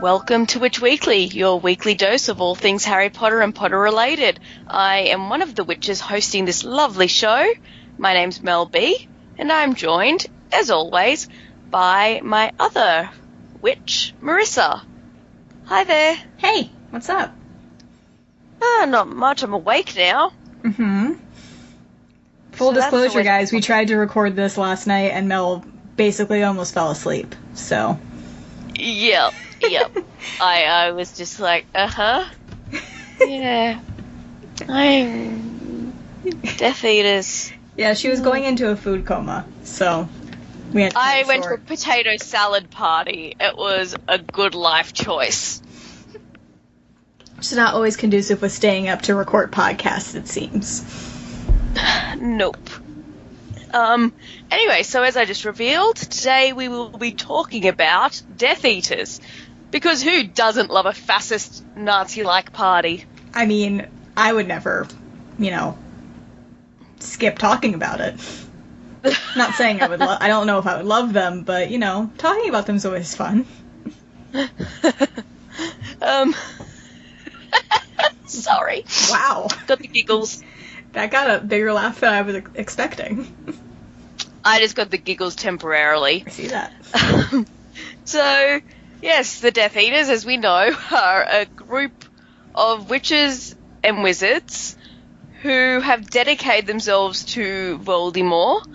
Welcome to Witch Weekly, your weekly dose of all things Harry Potter and Potter related. I am one of the witches hosting this lovely show. My name's Mel B, and I'm joined, as always, by my other witch, Marissa. Hi there. Hey, what's up? Not much. I'm awake now. Mm-hmm. Full disclosure, guys, we tried to record this last night, and Mel basically almost fell asleep, so... Yep. I was just like, yeah. I'm Death Eaters. Yeah, she was going into a food coma, so we had to I went to a potato salad party. It was a good life choice. It's not always conducive with staying up to record podcasts, it seems. Nope. Anyway, so as I just revealed, today we will be talking about Death Eaters. Because who doesn't love a fascist Nazi-like party? I mean, I would never, skip talking about it. Not saying I would I don't know if I would love them, but, talking about them is always fun. Sorry. Wow. Got the giggles. That got a bigger laugh than I was expecting. I just got the giggles temporarily. I see that. So, yes, the Death Eaters, as we know, are a group of witches and wizards who have dedicated themselves to Voldemort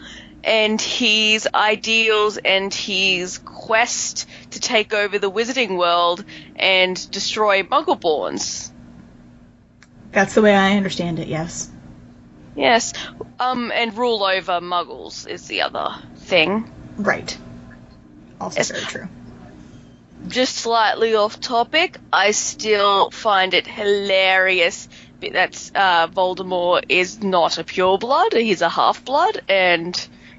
and his ideals and his quest to take over the wizarding world and destroy Muggleborns. That's the way I understand it, yes. Yes, and rule over Muggles is the other thing. Right. Also very true. Just slightly off topic, I still find it hilarious that Voldemort is not a pureblood, he's a half-blood, and,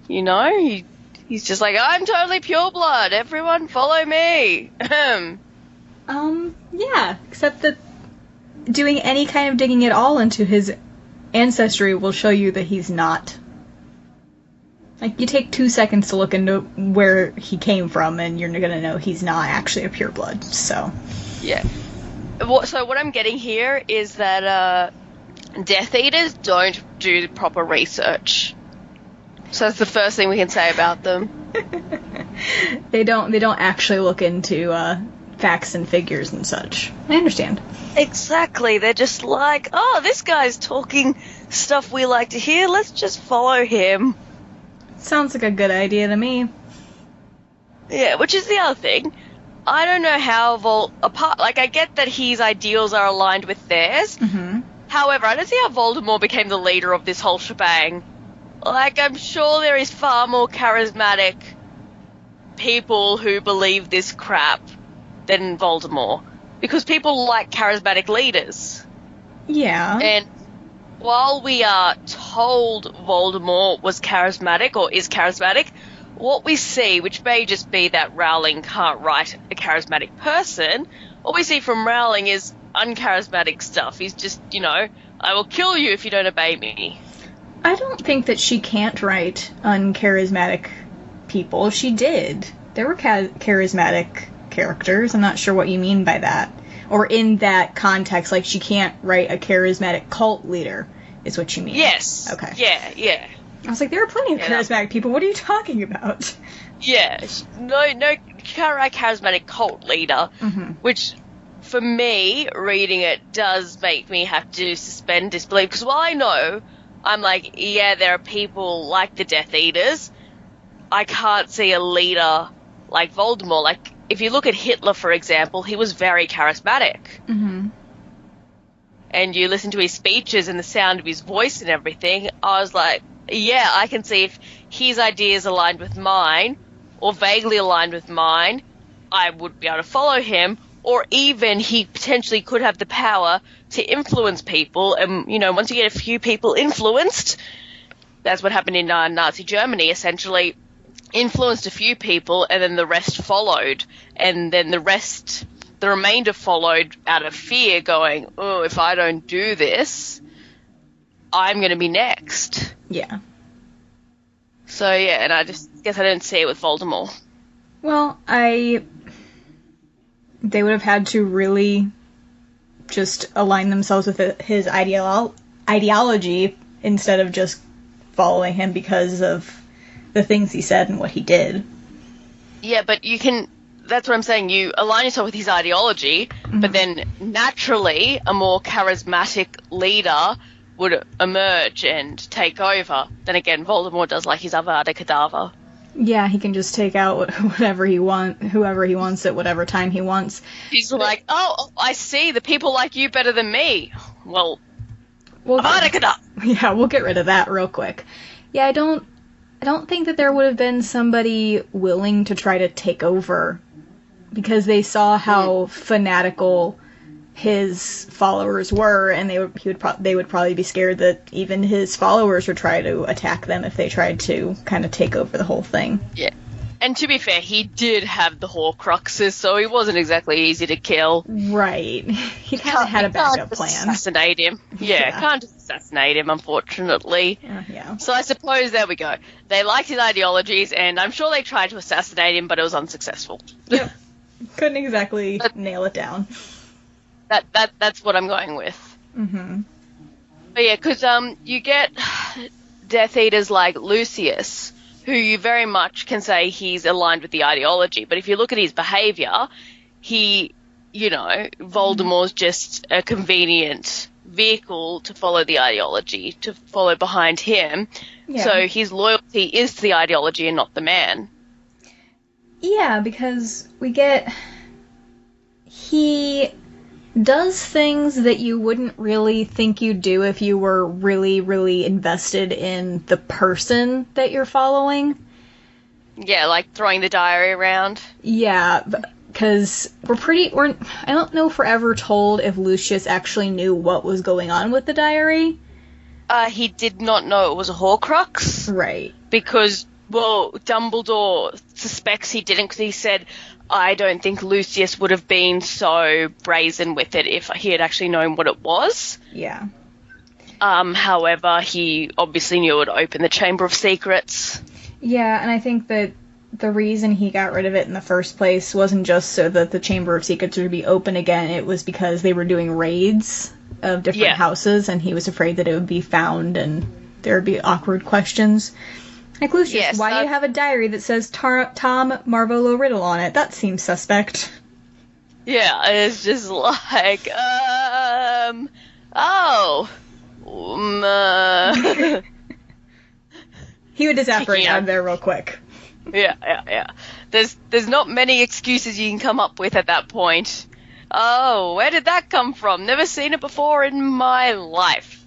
he's just like, I'm totally pureblood, everyone follow me. Yeah, except that doing any kind of digging at all into his ancestry will show you that he's not. Like, you take 2 seconds to look into where he came from, and you're gonna know he's not actually a pureblood, so... Yeah. So what I'm getting here is that, Death Eaters don't do proper research. So that's the first thing we can say about them. They don't actually look into, facts and figures and such. I understand. Exactly. They're just like, oh, this guy's talking stuff we like to hear, let's just follow him. Sounds like a good idea to me. Yeah, which is the other thing. I don't know how I get that his ideals are aligned with theirs. Mm-hmm. However, I don't see how Voldemort became the leader of this whole shebang. Like, I'm sure there is far more charismatic people who believe this crap than Voldemort. Because people like charismatic leaders. Yeah. And while we are told Voldemort was charismatic, or is charismatic, what we see, which may just be that Rowling can't write a charismatic person, what we see from Rowling is uncharismatic stuff. He's just, I will kill you if you don't obey me. I don't think that she can't write uncharismatic people. She did. There were charismatic characters. I'm not sure what you mean by that. Or in that context, like, she can't write a charismatic cult leader, is what you mean. Yes. Okay. Yeah. I was like, there are plenty of charismatic people. What are you talking about? Yeah. No, you can't write charismatic cult leader, which, for me, reading it does make me have to suspend disbelief. Because while I know, I'm like, yeah, there are people like the Death Eaters, I can't see a leader like Voldemort. Like, if you look at Hitler, for example, he was very charismatic. Mm-hmm. And you listen to his speeches and the sound of his voice and everything, I was like, yeah, I can see if his ideas aligned with mine, or vaguely aligned with mine, I would be able to follow him, or even he potentially could have the power to influence people. And, once you get a few people influenced, that's what happened in Nazi Germany, essentially. Influenced a few people, and then the rest followed, and then the remainder followed out of fear, going, oh, if I don't do this, I'm going to be next. Yeah. So, yeah, and I just guess I didn't see it with Voldemort. Well, they would have had to really just align themselves with his ideology instead of just following him because of the things he said and what he did. Yeah, but you can... That's what I'm saying. You align yourself with his ideology, but then naturally a more charismatic leader would emerge and take over. Then again, Voldemort does like his Avada Kedavra. Yeah, he can just take out whoever he wants at whatever time he wants. He's like, oh, I see, the people like you better than me. Well, Avada Kedavra! Yeah, we'll get rid of that real quick. Yeah, I don't think that there would have been somebody willing to try to take over, because they saw how fanatical his followers were, and they would probably be scared that even his followers would try to attack them if they tried to kind of take over the whole thing. Yeah. And to be fair, he did have the Horcruxes, so he wasn't exactly easy to kill. Right. He kind of had a backup plan. Assassinate him. Yeah, can't just assassinate him, unfortunately. Yeah. So I suppose, there we go. They liked his ideologies, and I'm sure they tried to assassinate him, but it was unsuccessful. Yep. Couldn't exactly nail it down. That's what I'm going with. Mm-hmm. But yeah, because you get Death Eaters like Lucius, who you very much can say he's aligned with the ideology. But if you look at his behaviour, Voldemort's just a convenient vehicle to follow the ideology, to follow behind him. Yeah. So his loyalty is to the ideology and not the man. Yeah, because he does things that you wouldn't really think you'd do if you were really, really invested in the person that you're following. Yeah, like throwing the diary around. Yeah, because I don't know if we're ever told if Lucius actually knew what was going on with the diary. He did not know it was a Horcrux. Right. Because, Dumbledore suspects he didn't, because he said, I don't think Lucius would have been so brazen with it if he had actually known what it was. Yeah. However, he obviously knew it would open the Chamber of Secrets. Yeah, and I think that the reason he got rid of it in the first place wasn't just so that the Chamber of Secrets would be open again, it was because they were doing raids of different houses, and he was afraid that it would be found and there would be awkward questions. Like, Lucius, why do you have a diary that says Tom Marvolo Riddle on it? That seems suspect. Yeah, it's just like, He would just evaporate out of there real quick. Yeah. There's not many excuses you can come up with at that point. Oh, where did that come from? Never seen it before in my life.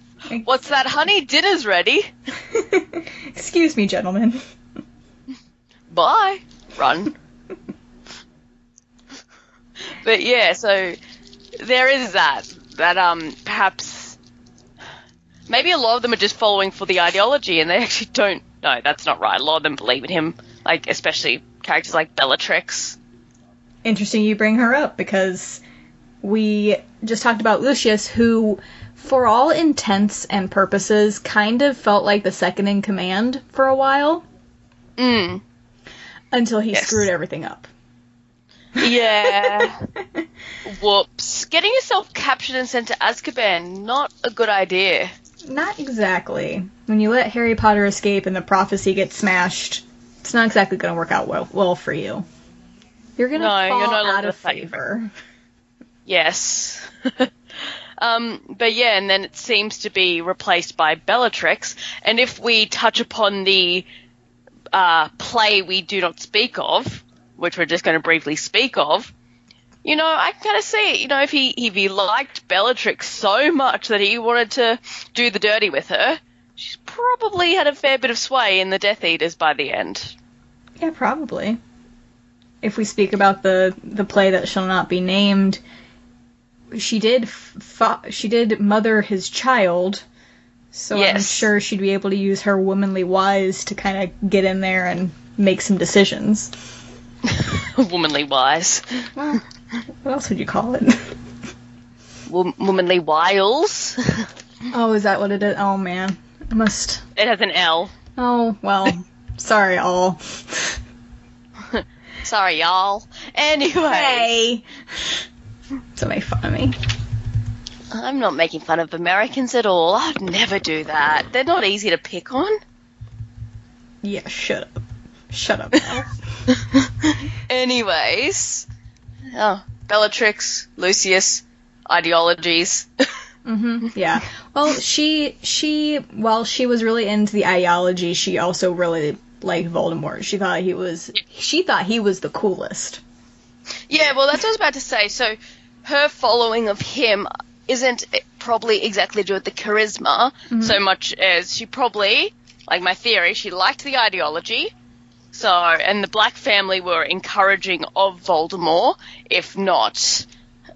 What's that, honey? Dinner's ready. Excuse me, gentlemen. Bye. Run. But yeah, so there is that perhaps maybe a lot of them are just following for the ideology and they actually don't. No, that's not right. A lot of them believe in him, like especially characters like Bellatrix. Interesting you bring her up, because we just talked about Lucius, who, for all intents and purposes, kind of felt like the second in command for a while. Until he screwed everything up. Yeah. Whoops. Getting yourself captured and sent to Azkaban, not a good idea. Not exactly. When you let Harry Potter escape and the prophecy gets smashed, it's not exactly going to work out well for you. You're going to fall out of favor. Yes. But yeah, and then it seems to be replaced by Bellatrix. And if we touch upon the play we do not speak of, which we're just going to briefly speak of, I kind of see it. If he liked Bellatrix so much that he wanted to do the dirty with her, she's probably had a fair bit of sway in the Death Eaters by the end. Yeah, probably. If we speak about the play that shall not be named, she did mother his child, so yes. I'm sure she'd be able to use her womanly wise to kind of get in there and make some decisions. Womanly wise. Well, what else would you call it? Womanly wiles. Oh, is that what it is? Oh, man. It has an L. Oh, well. Sorry, all. Sorry, y'all. Anyway. Hey. So make fun of me. I'm not making fun of Americans at all. I'd never do that. They're not easy to pick on. Yeah, shut up. Shut up now. Anyways. Oh, Bellatrix, Lucius, ideologies. Yeah. Well, while she was really into the ideology, she also really liked Voldemort. She thought he was the coolest. Yeah, well, that's what I was about to say. So, her following of him isn't probably exactly to do with the charisma so much as she probably, like my theory, she liked the ideology. So, and the Black family were encouraging of Voldemort, if not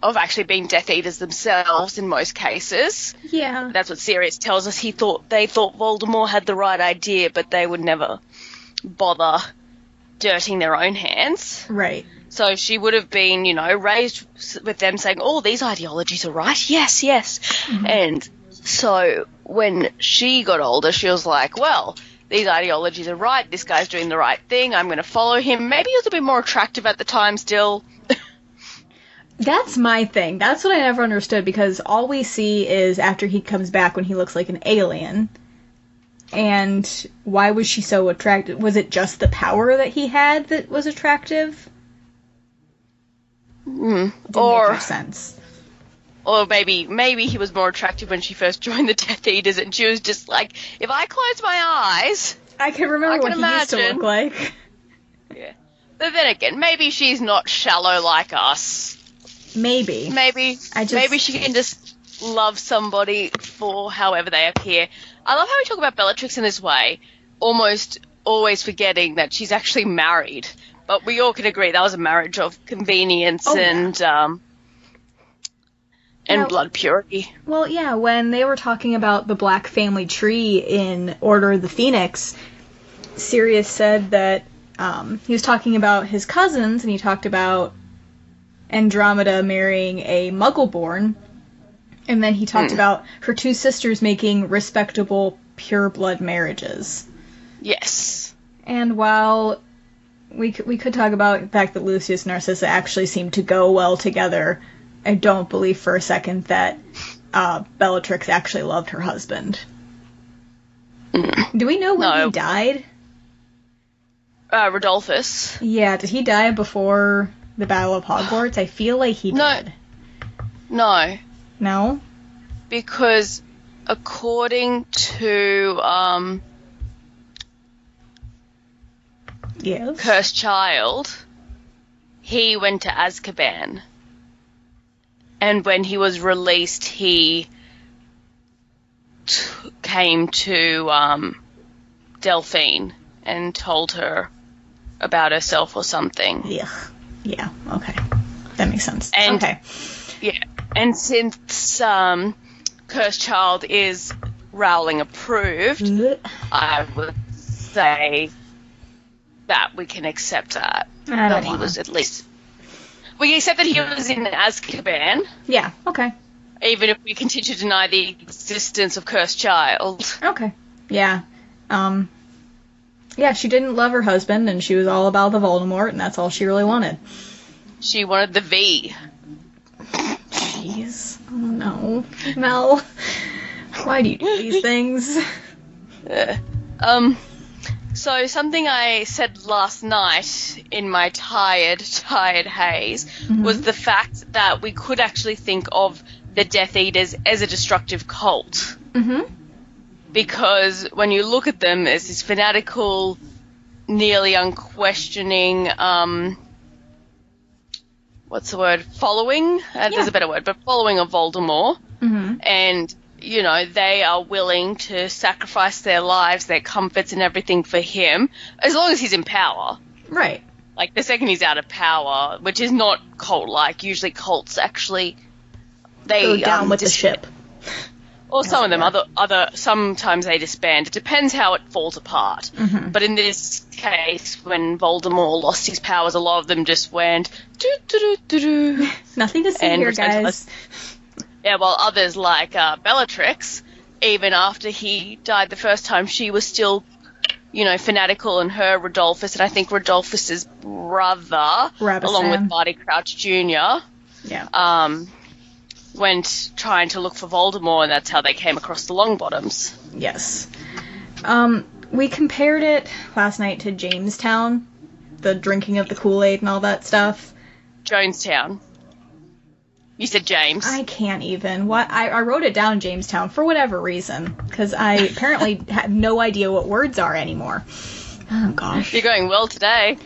of actually being Death Eaters themselves in most cases. Yeah. That's what Sirius tells us. They thought Voldemort had the right idea, but they would never bother dirtying their own hands. Right. So she would have been, raised with them saying, oh, these ideologies are right. Yes, yes. And so when she got older, she was like, well, these ideologies are right. This guy's doing the right thing. I'm going to follow him. Maybe he was a bit more attractive at the time still. That's my thing. That's what I never understood, because all we see is after he comes back when he looks like an alien. And why was she so attracted? Was it just the power that he had that was attractive? Didn't make much sense. Or maybe he was more attractive when she first joined the Death Eaters, and she was just like, if I close my eyes, I can remember what he used to look like. Yeah. But then again, maybe she's not shallow like us. Maybe. Maybe she can just love somebody for however they appear. I love how we talk about Bellatrix in this way, almost always forgetting that she's actually married. But we all can agree that was a marriage of convenience and blood purity. Well, yeah, when they were talking about the Black family tree in Order of the Phoenix, Sirius said that he was talking about his cousins, and he talked about Andromeda marrying a Muggle-born, and then he talked about her two sisters making respectable, pure-blood marriages. Yes. And while we could talk about the fact that Lucius and Narcissa actually seem to go well together, I don't believe for a second that Bellatrix actually loved her husband. Do we know when he died? Rodolphus. Yeah, did he die before the Battle of Hogwarts? I feel like he did. No. No? Because according to Yes. Cursed Child, he went to Azkaban. And when he was released, he came to Delphine and told her about herself or something. Yeah, okay. That makes sense. And, okay. Yeah, and since Cursed Child is Rowling approved, I would say that we can accept that. He was at least... We can accept that he was in Azkaban. Yeah, okay. Even if we continue to deny the existence of Cursed Child. Okay. Yeah. Yeah, she didn't love her husband, and she was all about the Voldemort, and that's all she really wanted. She wanted the V. Jeez. Oh, no. Mel. Why do you do these things? So something I said last night in my tired haze was the fact that we could actually think of the Death Eaters as a destructive cult. Because when you look at them as this fanatical, nearly unquestioning, what's the word? Following? There's a better word, but following of Voldemort. And they are willing to sacrifice their lives, their comforts and everything for him, as long as he's in power. Right. Like, the second he's out of power, which is not cult-like. Usually cults actually... They go down with the ship. Or some of them, sometimes they disband. It depends how it falls apart. But in this case, when Voldemort lost his powers, a lot of them just went... doo-doo-doo-doo-doo. Nothing to see here, guys. Yeah, while others, like Bellatrix, even after he died the first time, she was still fanatical, and her, Rodolphus, and I think Rodolphus's brother, Rabastan. along with Barty Crouch Jr., Yeah. went trying to look for Voldemort, and that's how they came across the Longbottoms. Yes. We compared it last night to Jamestown, the drinking of the Kool-Aid and all that stuff. Jonestown. You said James. I can't even. I wrote it down Jamestown for whatever reason, because I apparently have no idea what words are anymore. Oh, gosh. You're going well today.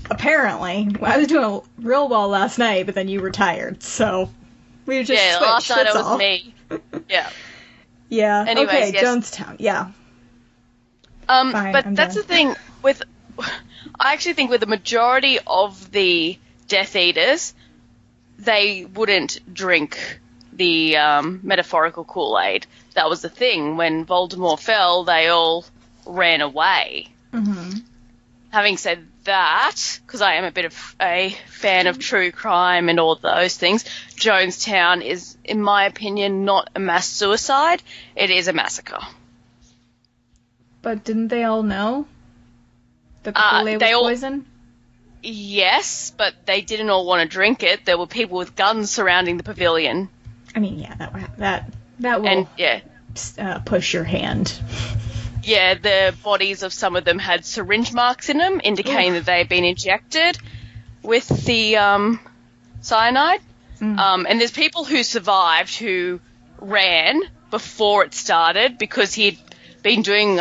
Apparently. I was doing real well last night, but then you were tired, so we just switched, last night it was all. me. Yeah. Yeah. Anyways, okay, yes. Jonestown. Yeah. Fine, I'm that's done. the thing with... I actually think with the majority of the Death Eaters, they wouldn't drink the metaphorical Kool-Aid. That was the thing. When Voldemort fell, they all ran away. Mm-hmm. Having said that, because I am a bit of a fan of true crime and all those things, Jonestown is, in my opinion, not a mass suicide. It is a massacre. But didn't they all know that the Kool-Aid was poison? Yes, but they didn't all want to drink it. There were people with guns surrounding the pavilion. I mean, yeah, that will And, yeah. Push your hand. Yeah, the bodies of some of them had syringe marks in them, indicating that they had been injected with the cyanide. And there's people who survived who ran before it started because he'd been doing...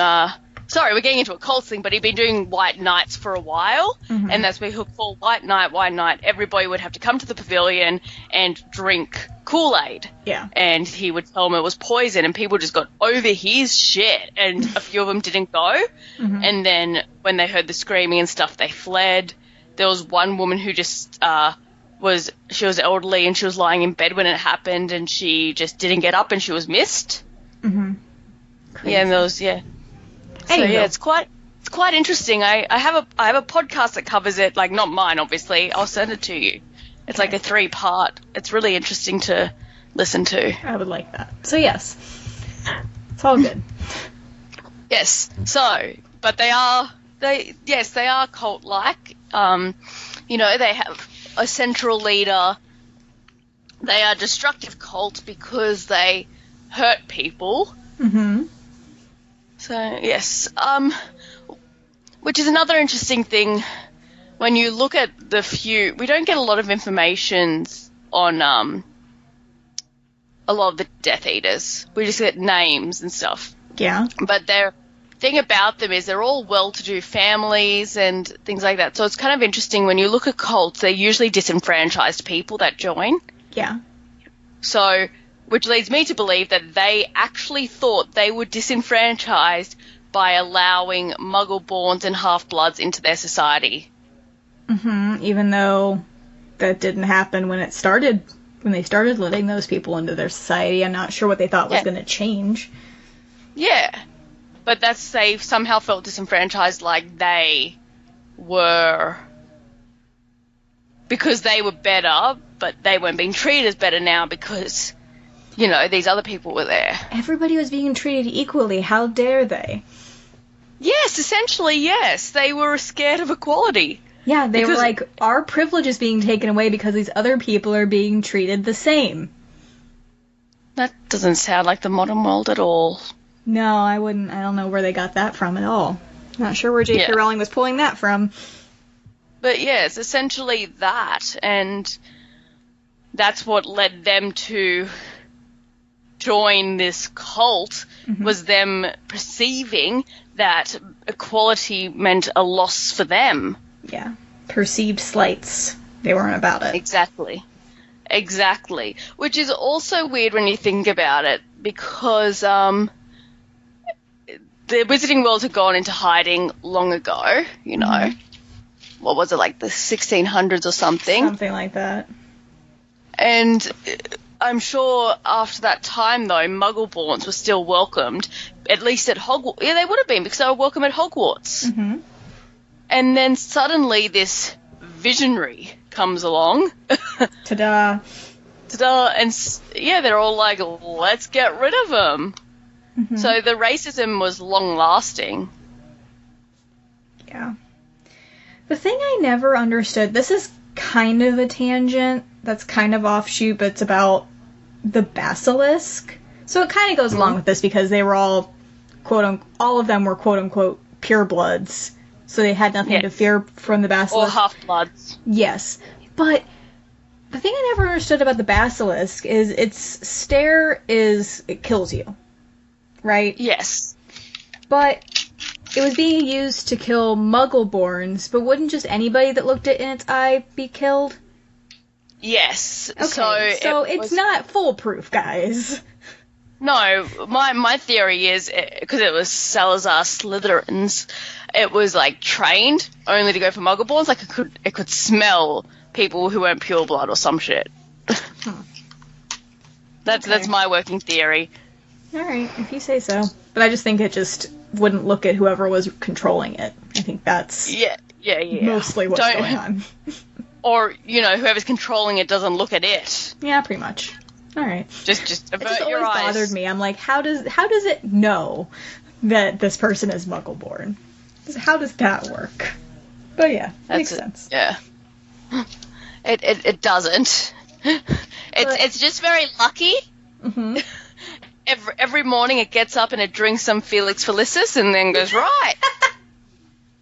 sorry, we're getting into a cult thing, but he'd been doing White Nights for a while, and that's where he'll call White Night. Everybody would have to come to the pavilion and drink Kool-Aid. Yeah. And he would tell them it was poison, and people just got over his shit, and a few of them didn't go. And then when they heard the screaming and stuff, they fled. There was one woman who just she was elderly, and she was lying in bed when it happened, and she just didn't get up, and she was missed. Crazy. Yeah, and there was, So yeah, it's quite interesting. I have a podcast that covers it, like not mine, obviously. I'll send it to you. It's like a 3-part. It's really interesting to listen to. I would like that. So yes, it's all good. Yes. So, but they are cult-like. They have a central leader. They are a destructive cult because they hurt people. So, yes. Which is another interesting thing. When you look at we don't get a lot of information on a lot of the Death Eaters. We just get names and stuff. Yeah. But the thing about them is they're all well-to-do families and things like that. So it's kind of interesting when you look at cults, they're usually disenfranchised people that join. Yeah. So... which leads me to believe that they actually thought they were disenfranchised by allowing Muggle-borns and half-bloods into their society. Even though that didn't happen when they started letting those people into their society. I'm not sure what they thought was going to change. Yeah. But they somehow felt disenfranchised, like they were... because they were better, but they weren't being treated as better now because... these other people were there. Everybody was being treated equally. How dare they? Yes, essentially, yes. They were scared of equality. Yeah, they were like, our privilege is being taken away because these other people are being treated the same. That doesn't sound like the modern world at all. No, I wouldn't. I don't know where they got that from at all. Not sure where J.K. Rowling was pulling that from. But yes, essentially that. And that's what led them to... join this cult was them perceiving that equality meant a loss for them. Yeah. Perceived slights. They weren't about it. Exactly. Which is also weird when you think about it, because the Wizarding World had gone into hiding long ago, What was it, like the 1600s or something? Something like that. And... I'm sure after that time, though, Muggle-borns were still welcomed, at least at Hogwarts. Yeah, they would have been, because they were welcome at Hogwarts. And then suddenly this visionary comes along. Ta-da. And, they're all like, let's get rid of them. So the racism was long-lasting. Yeah. The thing I never understood, this is kind of a tangent that's kind of offshoot, but it's about the basilisk. So it kind of goes along with this because they were all, all of them were quote unquote purebloods. So they had nothing to fear from the basilisk. Or half-bloods. Yes. But the thing I never understood about the basilisk is its stare it kills you. Right? Yes. But it was being used to kill Muggleborns, but wouldn't just anybody that looked it in its eye be killed? Yes. Okay, so it's not foolproof, guys. No, my theory is, because it was Salazar Slytherins, it was, like, trained only to go for Muggleborns. Like, it could smell people who weren't pureblood or some shit. That's my working theory. Alright, if you say so. But I just think it just wouldn't look at whoever was controlling it. I think that's mostly what's going on. Or, whoever's controlling it doesn't look at it. Yeah, pretty much. Alright. Just avert it just your always eyes. bothered me. I'm like, how does it know that this person is Muggleborn? How does that work? But yeah, makes sense. Yeah. It doesn't. It's just very lucky. Mm-hmm. Every morning it gets up and it drinks some Felix Felicis and then goes, right,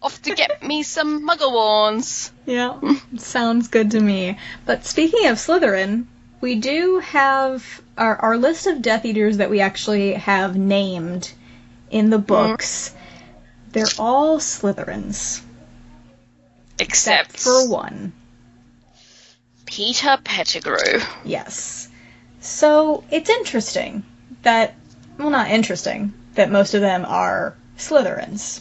off to get me some Muggleborns. Yeah, sounds good to me. But speaking of Slytherin, we do have our list of Death Eaters that we actually have named in the books. They're all Slytherins. Except for one. Peter Pettigrew. Yes. So, it's interesting that, well, not interesting, that most of them are Slytherins.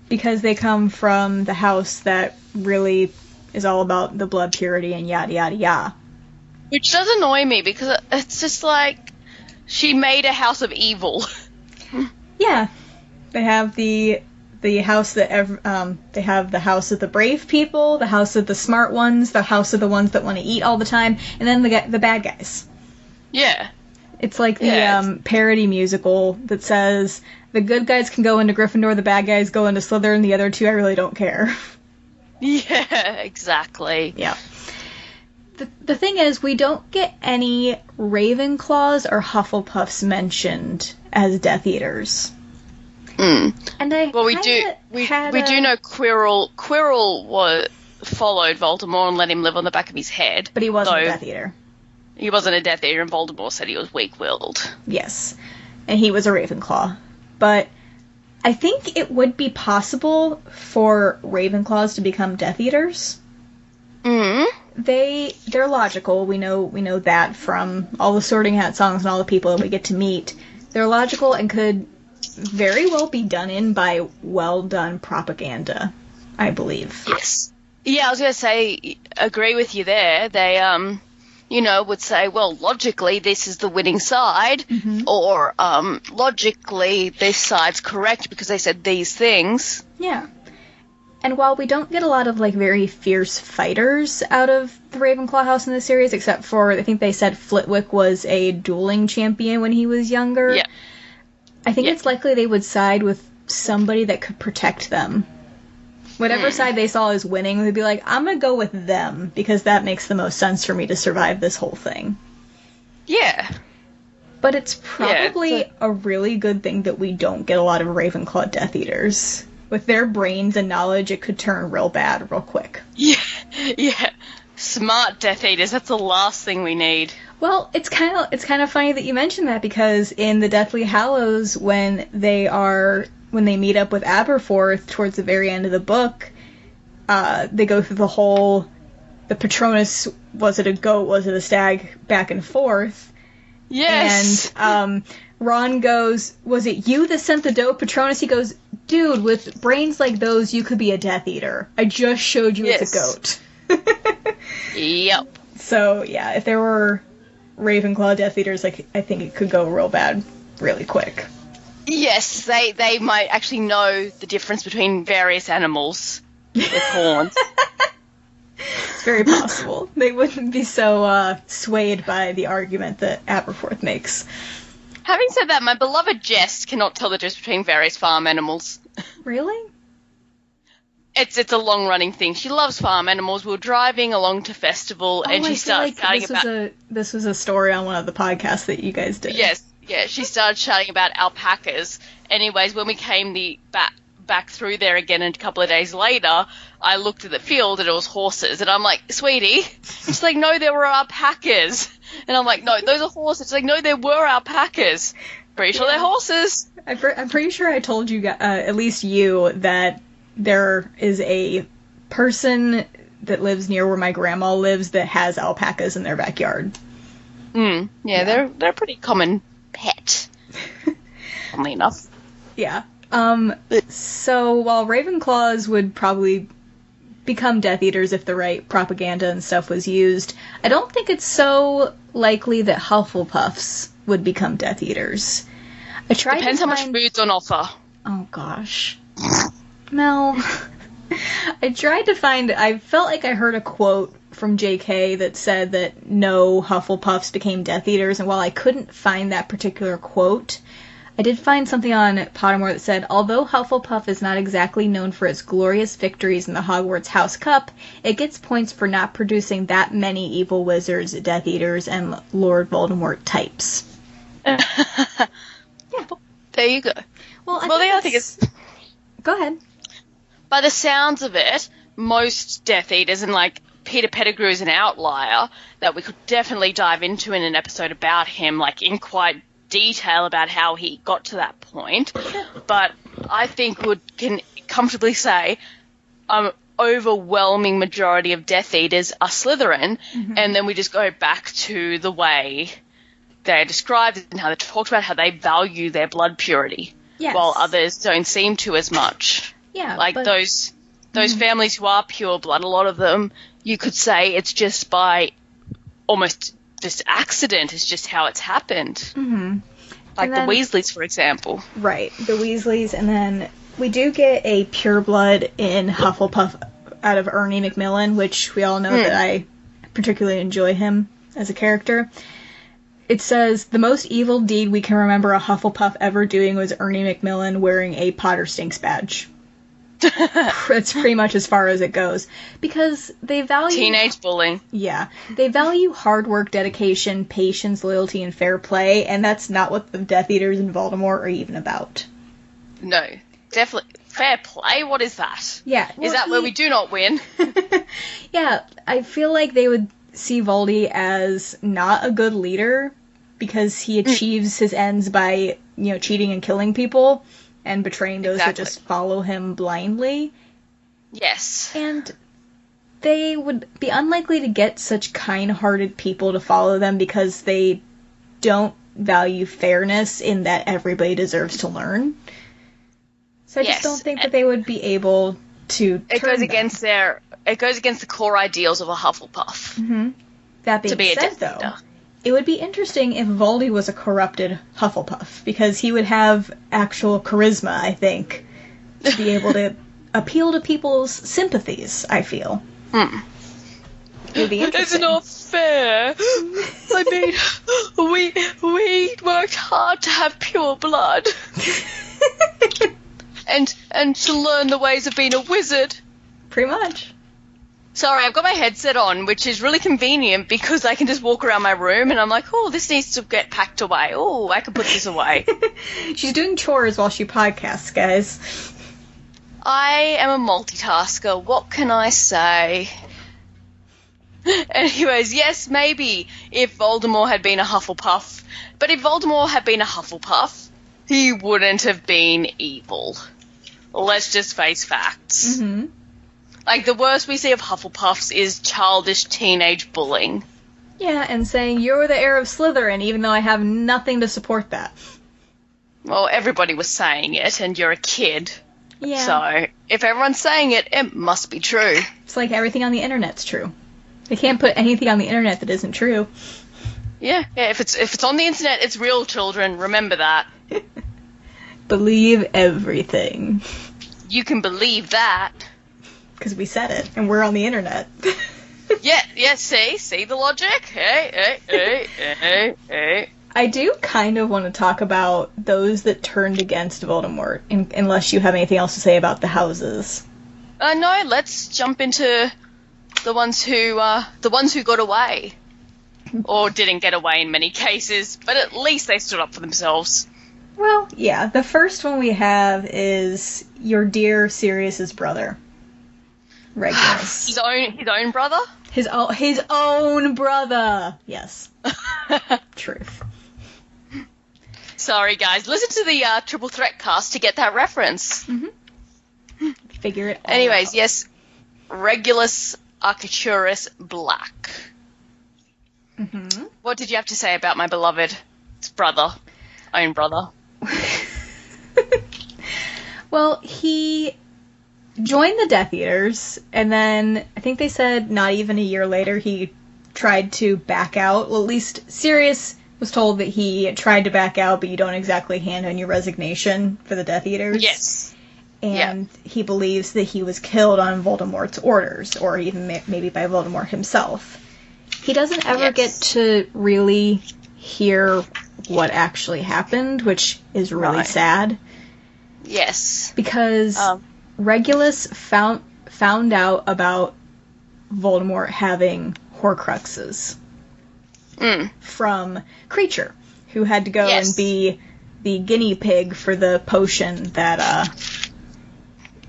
Because they come from the house that really is all about the blood purity and yada yada yada. Which does annoy me, because it's just like, she made a house of evil. Yeah. They have the house that they have the house of the brave people, the house of the smart ones, the house of the ones that want to eat all the time, and then the bad guys. Yeah. It's like the parody musical that says the good guys can go into Gryffindor, the bad guys go into Slytherin, the other two I really don't care. Yeah, exactly. Yeah. The thing is, we don't get any Ravenclaws or Hufflepuffs mentioned as Death Eaters. And we do know Quirrell. Quirrell followed Voldemort and let him live on the back of his head. But he wasn't a Death Eater. He wasn't a Death Eater, and Voldemort said he was weak-willed. Yes. And he was a Ravenclaw. But I think it would be possible for Ravenclaws to become Death Eaters. They're logical. We know that from all the Sorting Hat songs and all the people that we get to meet. They're logical and could very well be done in by well-done propaganda, I believe. Yes. Yeah, I was going to say, agree with you there. They, would say, well, logically, this is the winning side, or, logically, this side's correct because they said these things. Yeah. And while we don't get a lot of, like, very fierce fighters out of the Ravenclaw house in this series, except for, I think they said Flitwick was a dueling champion when he was younger. Yeah. I think it's likely they would side with somebody that could protect them. Whatever side they saw as winning, they'd be like, I'm gonna go with them, because that makes the most sense for me to survive this whole thing. Yeah. But it's probably a really good thing that we don't get a lot of Ravenclaw Death Eaters. With their brains and knowledge, it could turn real bad real quick. Yeah. Smart Death Eaters, that's the last thing we need. Well, it's kind of funny that you mentioned that, because in the Deathly Hallows, when they meet up with Aberforth towards the very end of the book, they go through the Patronus, was it a goat, was it a stag, back and forth. Yes. And Ron goes, was it you that sent the dope, Patronus? He goes, dude, with brains like those, you could be a Death Eater. I just showed you it's a goat. Yep. So, yeah, if there were Ravenclaw Death Eaters, I think it could go real bad really quick. Yes, they might actually know the difference between various animals with horns. It's very possible. They wouldn't be so swayed by the argument that Aberforth makes. Having said that, my beloved Jess cannot tell the difference between various farm animals. Really? It's a long running thing. She loves farm animals. We were driving along to festival, and she started chatting about. This was a story on one of the podcasts that you guys did. Yes, yeah. She started chatting about alpacas. Anyways, when we came back through there again, and a couple of days later, I looked at the field and it was horses, and I'm like, "Sweetie," she's like, "No, there were alpacas," and I'm like, "No, those are horses." She's like, "No, there were alpacas." Pretty sure they're horses. I'm pretty sure I told you, at least you, that there is a person that lives near where my grandma lives that has alpacas in their backyard. Yeah, they're a pretty common pet. Funnily enough. Yeah. So while Ravenclaws would probably become Death Eaters if the right propaganda and stuff was used, I don't think it's so likely that Hufflepuffs would become Death Eaters. Depends how much food's on offer. Oh gosh. Mel. I felt like I heard a quote from JK that said that no Hufflepuffs became Death Eaters, and while I couldn't find that particular quote, I did find something on Pottermore that said, although Hufflepuff is not exactly known for its glorious victories in the Hogwarts House Cup, it gets points for not producing that many evil wizards, Death Eaters, and Lord Voldemort types. Yeah. There you go. Well, I think it's... Go ahead. By the sounds of it, most Death Eaters, and like Peter Pettigrew is an outlier that we could definitely dive into in an episode about him, like in quite detail about how he got to that point. But I think can comfortably say overwhelming majority of Death Eaters are Slytherin, and then we just go back to the way they're described and how they talked about how they value their blood purity, while others don't seem to as much. Yeah, like those families who are pure blood, a lot of them, you could say it's just by almost just accident. It's just how it's happened. Mm-hmm. Like the Weasleys, for example. Right, the Weasleys, and then we do get a pureblood in Hufflepuff out of Ernie Macmillan, which we all know that I particularly enjoy him as a character. It says, the most evil deed we can remember a Hufflepuff ever doing was Ernie Macmillan wearing a Potter Stinks badge. It's pretty much as far as it goes. Because they value... Teenage bullying. Yeah. They value hard work, dedication, patience, loyalty, and fair play, and that's not what the Death Eaters in Voldemort are even about. No. Definitely. Fair play? What is that? Yeah. Well, is that where we do not win? Yeah. I feel like they would see Voldy as not a good leader because he achieves his ends by, cheating and killing people and betraying those that just follow him blindly. Yes. And they would be unlikely to get such kind-hearted people to follow them because they don't value fairness in that everybody deserves to learn. So I just don't think that they would be able to It goes against the core ideals of a Hufflepuff. Mm-hmm. That being said, though, it would be interesting if Voldy was a corrupted Hufflepuff, because he would have actual charisma, I think, to be able to appeal to people's sympathies, I feel. It would be interesting. It's not fair. I mean, we worked hard to have pure blood. and to learn the ways of being a wizard. Pretty much. Sorry, I've got my headset on, which is really convenient because I can just walk around my room and I'm like, oh, this needs to get packed away. Oh, I can put this away. She's doing chores while she podcasts, guys. I am a multitasker. What can I say? Anyways, yes, maybe if Voldemort had been a Hufflepuff. But if Voldemort had been a Hufflepuff, he wouldn't have been evil. Let's just face facts. Mm-hmm. Like, the worst we see of Hufflepuffs is childish teenage bullying. Yeah, and saying, you're the heir of Slytherin, even though I have nothing to support that. Well, everybody was saying it, and you're a kid. Yeah. So, if everyone's saying it, it must be true. It's like everything on the internet's true. They can't put anything on the internet that isn't true. Yeah, if it's on the internet, it's real, children. Remember that. Believe everything. You can believe that. Because we said it, and we're on the internet. Yeah, see the logic? Hey. I do kind of want to talk about those that turned against Voldemort, unless you have anything else to say about the houses. No, let's jump into the ones who got away. Or didn't get away in many cases, but at least they stood up for themselves. Well, yeah, the first one we have is your dear Sirius's brother, Regulus. His own brother? His own brother. Yes. Truth. Sorry, guys. Listen to the Triple Threat cast to get that reference. Mm-hmm. Figure it all Anyways, out. yes, Regulus Arcturus Black. Mm-hmm. What did you have to say about my beloved own brother? Well, he joined the Death Eaters, and then I think they said not even a year later he tried to back out. Well, at least Sirius was told that he tried to back out, but you don't exactly hand in your resignation for the Death Eaters. Yes. And he believes that he was killed on Voldemort's orders, or even maybe by Voldemort himself. He doesn't ever get to really hear what actually happened, which is really sad. Yes. Because Regulus found out about Voldemort having Horcruxes from Kreacher, who had to go and be the guinea pig for the potion that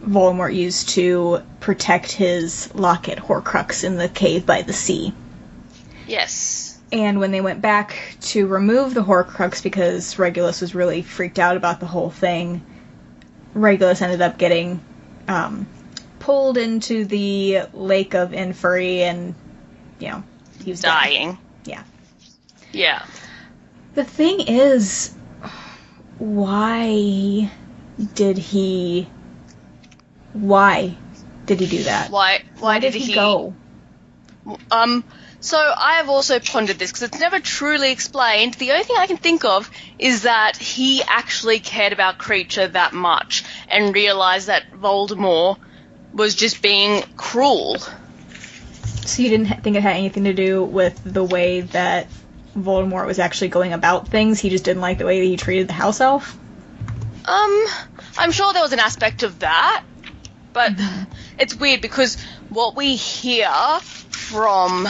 Voldemort used to protect his locket Horcrux in the cave by the sea. Yes. And when they went back to remove the Horcrux, because Regulus was really freaked out about the whole thing, Regulus ended up getting pulled into the Lake of Inferi, and, he was dying. Dead. Yeah. Yeah. The thing is, why did he do that? Why did he go? So I have also pondered this, because it's never truly explained. The only thing I can think of is that he actually cared about Kreacher that much and realised that Voldemort was just being cruel. So you didn't think it had anything to do with the way that Voldemort was actually going about things? He just didn't like the way that he treated the house elf? I'm sure there was an aspect of that, but it's weird because what we hear from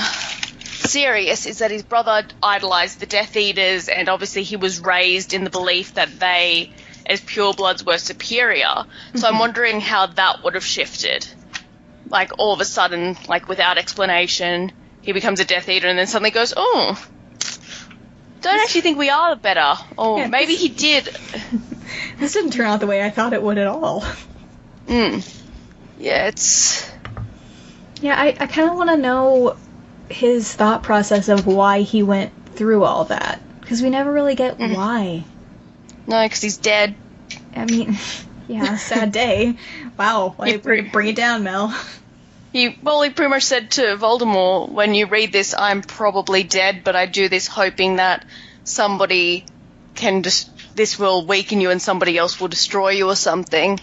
Sirius is that his brother idolized the Death Eaters, and obviously he was raised in the belief that they, as purebloods, were superior. So I'm wondering how that would have shifted. Like, all of a sudden, like, without explanation, he becomes a Death Eater and then suddenly goes, don't actually think we are better. Or maybe he did. This didn't turn out the way I thought it would at all. Yeah, it's... Yeah, I kind of want to know his thought process of why he went through all that. Because we never really get why. No, because he's dead. I mean, yeah, sad day. Wow, bring it down, Mel. He pretty much said to Voldemort, when you read this, I'm probably dead, but I do this hoping that somebody this will weaken you and somebody else will destroy you or something.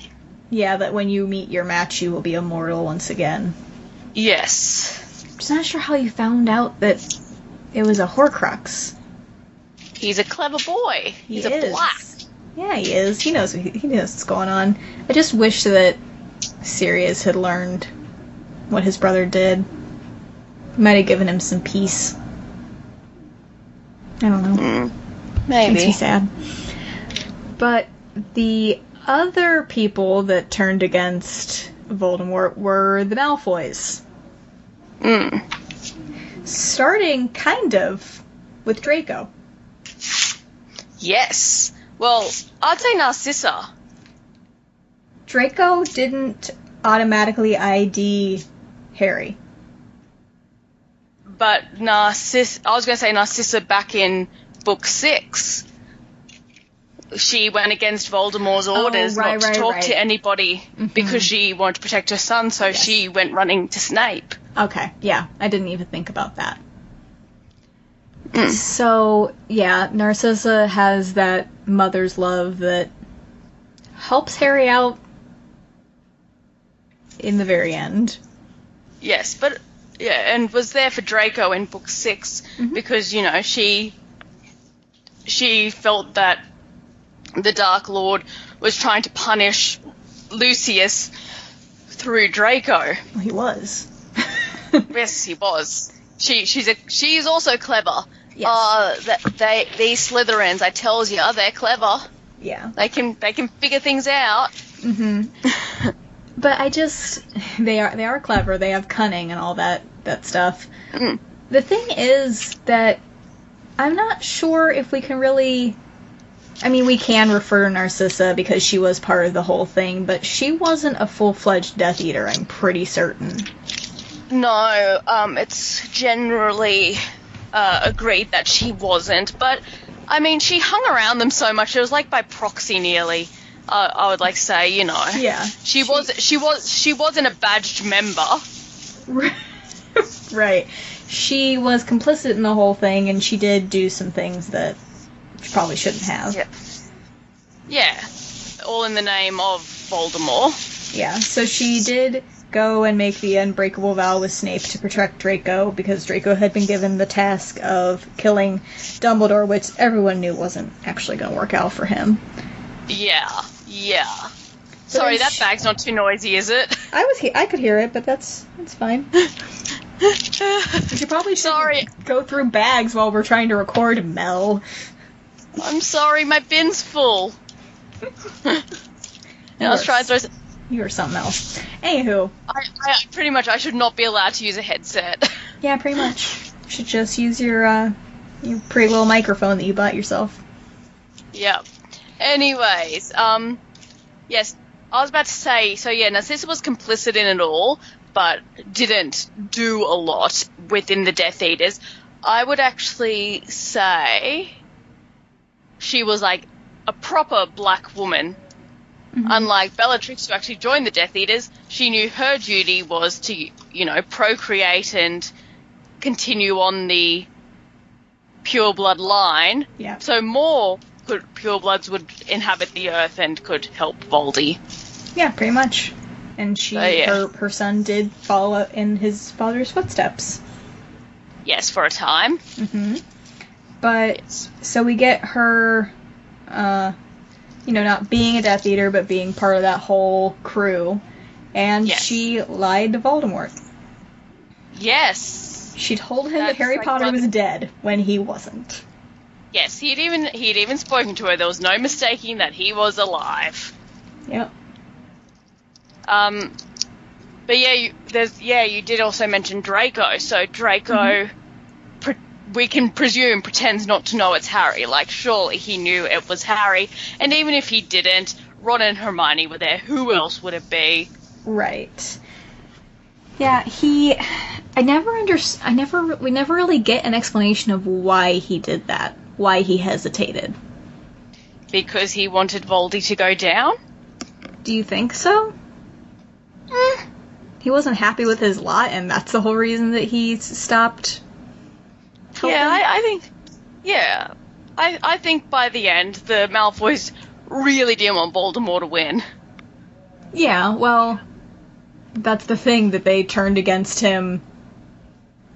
Yeah, that when you meet your match, you will be immortal once again. Yes. I'm just not sure how you found out that it was a Horcrux. He's a clever boy. He's a black. Yeah, he is. He knows what's going on. I just wish that Sirius had learned what his brother did. Might have given him some peace. I don't know. Maybe. Makes me sad. But the other people that turned against Voldemort were the Malfoys. Starting, kind of, with Draco. Yes. Well, I'd say Narcissa. Draco didn't automatically ID Harry. But I was going to say Narcissa back in Book 6. She went against Voldemort's orders not to talk to anybody because she wanted to protect her son, so she went running to Snape. Okay, yeah, I didn't even think about that. So, yeah, Narcissa has that mother's love that helps Harry out in the very end. Yes, but, yeah, and was there for Draco in Book 6 because, she felt that the Dark Lord was trying to punish Lucius through Draco. Well, he was. Yes, he was. She's also clever. Yes. These Slytherins, I tells you, they're clever. Yeah. They can figure things out. Mm-hmm. But they are clever. They have cunning and all that stuff. Mm. The thing is that I'm not sure if we can really. I mean, we can refer to Narcissa because she was part of the whole thing, but she wasn't a full-fledged Death Eater, I'm pretty certain. No, it's generally agreed that she wasn't, but I mean, she hung around them so much, it was like by proxy nearly. I would like to say, you know. Yeah. She wasn't a badged member. Right. She was complicit in the whole thing, and she did do some things that she probably shouldn't have. Yeah. All in the name of Voldemort. Yeah, so she did go and make the unbreakable vow with Snape to protect Draco, because Draco had been given the task of killing Dumbledore, which everyone knew wasn't actually going to work out for him. Yeah. Sorry, that bag's not too noisy, is it? I could hear it, but that's fine. We should probably go through bags while we're trying to record, Mel. I'm sorry, my bin's full. I was trying to throw... You or something else. Anywho. I pretty much, I should not be allowed to use a headset. Yeah, pretty much. You should just use your pretty little microphone that you bought yourself. Yep. Anyways, yes, I was about to say, so yeah, Narcissa was complicit in it all, but didn't do a lot within the Death Eaters. I would actually say she was like a proper black woman. Mm-hmm. Unlike Bellatrix, who actually joined the Death Eaters, she knew her duty was to, you know, procreate and continue on the pure blood line. Yeah. So more purebloods would inhabit the earth and could help Voldy. Yeah, pretty much. And her son did follow in his father's footsteps. Yes, for a time. Mm-hmm. But, so we get her, not being a Death Eater, but being part of that whole crew. And she lied to Voldemort. Yes. She told him that Harry Potter was dead when he wasn't. Yes, he'd even spoken to her. There was no mistaking that he was alive. Yep. But you did also mention Draco. So Draco, we can presume, pretends not to know it's Harry. Like, surely he knew it was Harry. And even if he didn't, Ron and Hermione were there. Who else would it be? Right. Yeah, we never really get an explanation of why he did that. Why he hesitated. Because he wanted Voldy to go down? Do you think so? He wasn't happy with his lot, and that's the whole reason that he stopped helping? Yeah, I think by the end, the Malfoys really didn't want Voldemort to win. Yeah, well, that's the thing, that they turned against him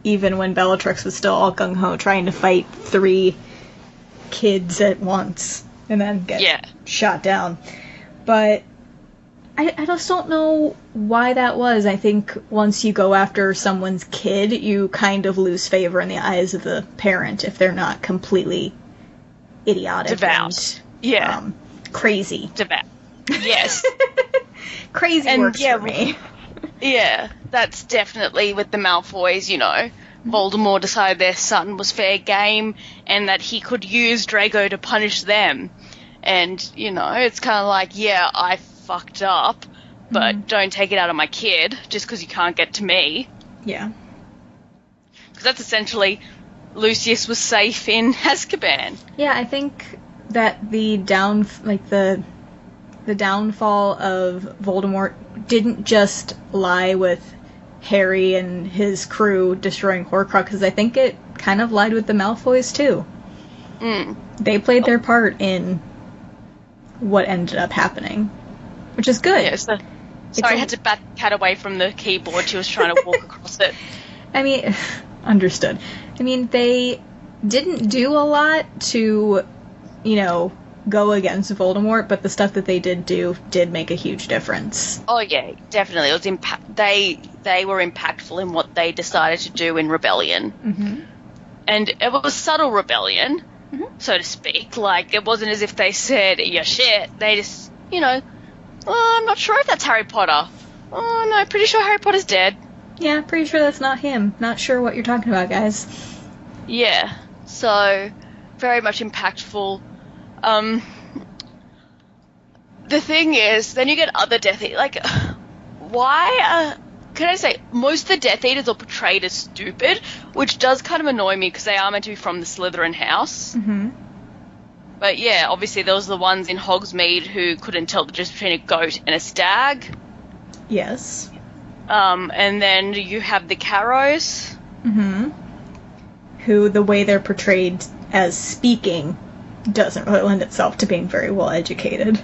even when Bellatrix was still all gung-ho trying to fight 3 kids at once and then get shot down. But I just don't know why that was. I think once you go after someone's kid, you kind of lose favor in the eyes of the parent if they're not completely idiotic. Devout. Crazy. Devout. Yes. Crazy and works for me. Yeah, that's definitely with the Malfoys, you know. Voldemort decided their son was fair game and that he could use Draco to punish them. And, you know, it's kind of like, yeah, I fucked up, but don't take it out on my kid just because you can't get to me. Yeah. Because that's essentially Lucius was safe in Azkaban. Yeah, I think that the downfall of Voldemort didn't just lie with Harry and his crew destroying Horcruxes. I think it kind of lied with the Malfoys too. They played their part in what ended up happening, which is good. Yeah, sorry, I had to bat the cat away from the keyboard. She was trying to walk across it. I mean, understood. I mean, they didn't do a lot to, go against Voldemort, but the stuff that they did do did make a huge difference. Oh yeah, definitely. It was they were impactful in what they decided to do in Rebellion. Mm-hmm. And it was subtle rebellion, so to speak. Like, it wasn't as if they said, yeah, shit. They just, oh, I'm not sure if that's Harry Potter. Oh, no, pretty sure Harry Potter's dead. Yeah, pretty sure that's not him. Not sure what you're talking about, guys. Yeah, so very much impactful. The thing is, then you get other Death Eaters. Like, why can I say, most of the Death Eaters are portrayed as stupid, which does kind of annoy me because they are meant to be from the Slytherin house. Mm-hmm. But yeah, obviously there was the ones in Hogsmeade who couldn't tell the difference between a goat and a stag. Yes. And then you have the Carrows. Mm-hmm. Who, the way they're portrayed as speaking, doesn't really lend itself to being very well educated.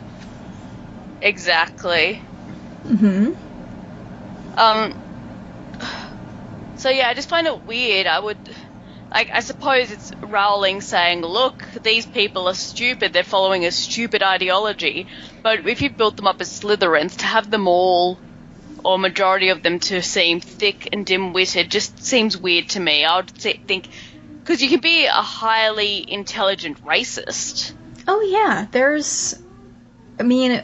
Exactly. Mm-hmm. So yeah, I just find it weird. I suppose it's Rowling saying, look, these people are stupid, they're following a stupid ideology, but if you built them up as Slytherins, to have them all, or majority of them, to seem thick and dim-witted just seems weird to me. I would think, because you can be a highly intelligent racist. Oh yeah,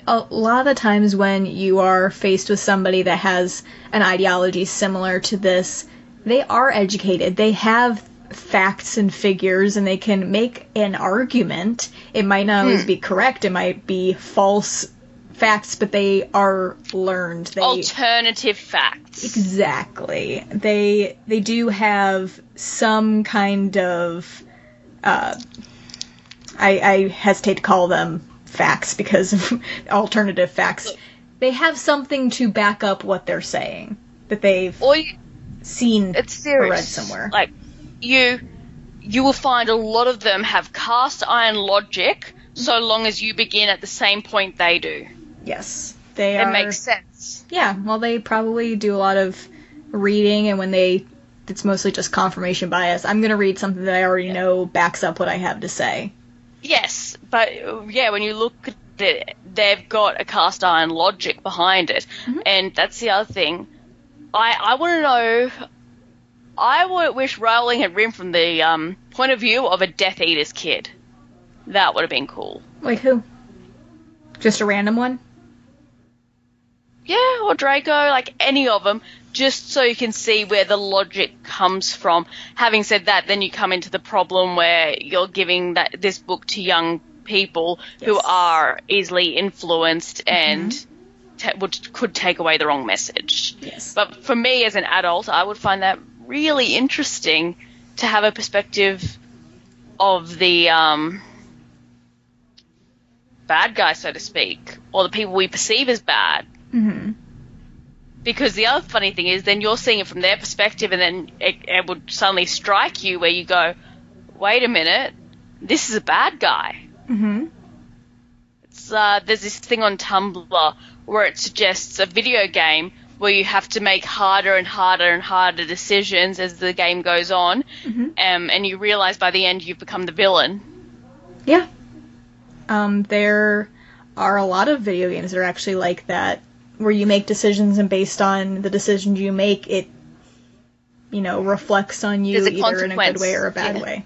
a lot of the times when you are faced with somebody that has an ideology similar to this, they are educated. They have facts and figures, and they can make an argument. It might not always be correct. It might be false facts, but they are learned. Alternative facts. Exactly. They do have some kind of... I hesitate to call them facts because of alternative facts. They have something to back up what they're saying that they've seen or read somewhere. Like, you will find a lot of them have cast iron logic so long as you begin at the same point they do. Yes. It makes sense. Yeah, well, they probably do a lot of reading, and it's mostly just confirmation bias. I'm going to read something that I already know backs up what I have to say. Yes, but yeah, when you look at it, they've got a cast iron logic behind it, and that's the other thing. I want to know. I wish Rowling had written from the point of view of a Death Eater's kid. That would have been cool. Like who? Just a random one? Yeah, or Draco, like any of them, just so you can see where the logic comes from. Having said that, then you come into the problem where you're giving this book to young people who are easily influenced and could take away the wrong message. Yes. But for me as an adult, I would find that really interesting to have a perspective of the bad guy, so to speak, or the people we perceive as bad. Mm-hmm. Because the other funny thing is then you're seeing it from their perspective, and then it would suddenly strike you where you go, wait a minute, this is a bad guy. Mm-hmm. There's this thing on Tumblr where it suggests a video game where you have to make harder and harder and harder decisions as the game goes on, and you realize by the end you've become the villain. Yeah. There are a lot of video games that are actually like that, where you make decisions, and based on the decisions you make, it, reflects on you either in a good way or a bad way.